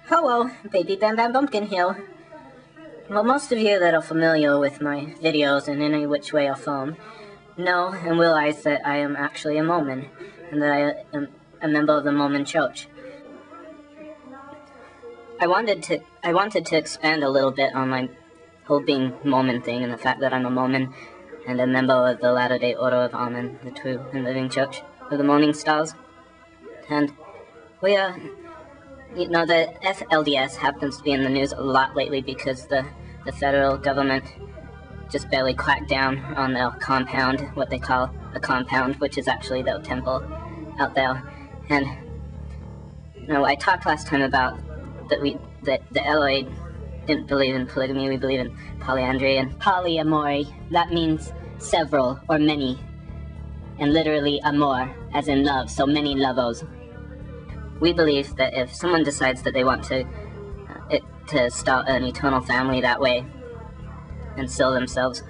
Hello, baby Bam Bumkin here. Well, most of you that are familiar with my videos in any which way or form know and realize that I am actually a Mormon, and that I am a member of the Mormon Church. I wanted to expand a little bit on my whole being Mormon thing, and the fact that I'm a Mormon and a member of the Latter-day Order of Amen, the true and living Church of the Morning Stars. And we are, you know, the FLDS happens to be in the news a lot lately because the federal government just barely cracked down on their compound, what they call a compound, which is actually their temple out there. And, you know, I talked last time about that the LOA didn't believe in polygamy. We believe in polyandry and polyamory. That means several or many, and literally amor, as in love, so many lovers. We believe that if someone decides that they want to start an eternal family that way and seal themselves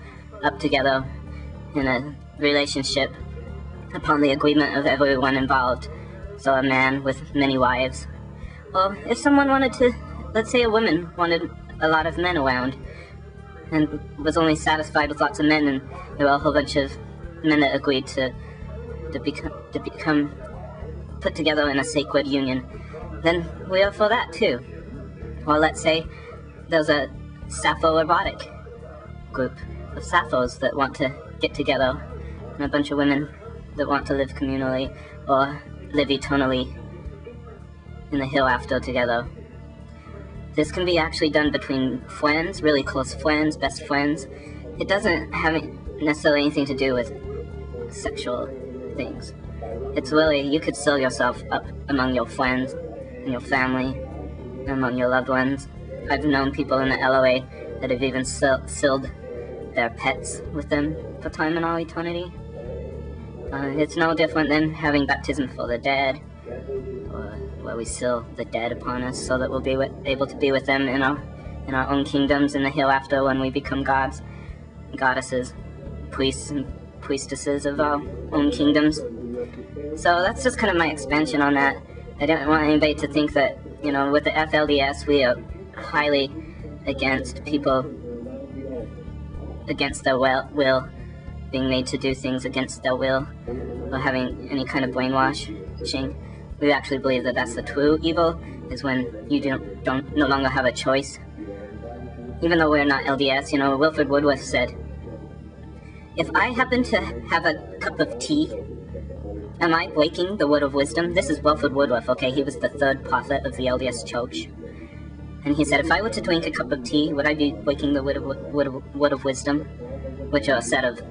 up together in a relationship upon the agreement of everyone involved, so a man with many wives, or if someone wanted to, let's say a woman wanted a lot of men around and was only satisfied with lots of men, and there were a whole bunch of men that agreed to become put together in a sacred union, then we are for that too. Or let's say there's a Sappho-erotic group of Sapphos that want to get together, and a bunch of women that want to live communally or live eternally in the hereafter together. This can be actually done between friends, really close friends, best friends. It doesn't have necessarily anything to do with sexual things. It's really, you could seal yourself up among your friends and your family, among your loved ones. I've known people in the LOA that have even sealed their pets with them for time and all eternity. It's no different than having baptism for the dead, or where we seal the dead upon us so that we'll be able to be with them in our own kingdoms in the hereafter when we become gods, goddesses, priests and priestesses of our own kingdoms. So that's just kind of my expansion on that. I don't want anybody to think that, you know, with the FLDS we are highly against people against their will, being made to do things against their will, or having any kind of brainwashing. We actually believe that that's the true evil, is when you no longer have a choice. Even though we're not LDS, you know, Wilford Woodruff said, if I happen to have a cup of tea, am I breaking the word of wisdom? This is Wilford Woodruff, okay? He was the third prophet of the LDS Church. And he said, if I were to drink a cup of tea, would I be breaking the word of wisdom? Which are a set of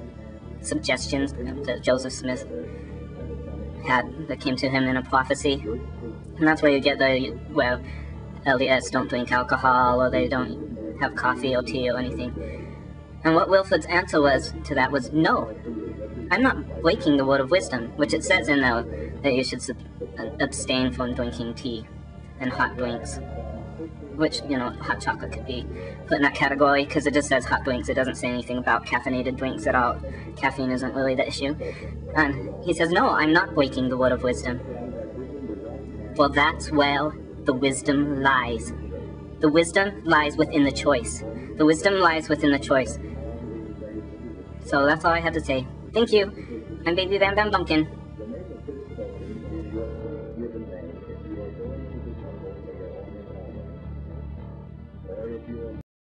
suggestions that Joseph Smith had that came to him in a prophecy. And that's where you get where LDS don't drink alcohol, or they don't have coffee or tea or anything. And what Wilford's answer was to that was, no, I'm not breaking the word of wisdom, which it says in there that you should abstain from drinking tea and hot drinks, which, you know, hot chocolate could be put in that category because it just says hot drinks. It doesn't say anything about caffeinated drinks at all. Caffeine isn't really the issue. And he says, no, I'm not breaking the word of wisdom. For that's where the wisdom lies. The wisdom lies within the choice. The wisdom lies within the choice. So that's all I have to say. Thank you. I'm Baby Bam Bumkin.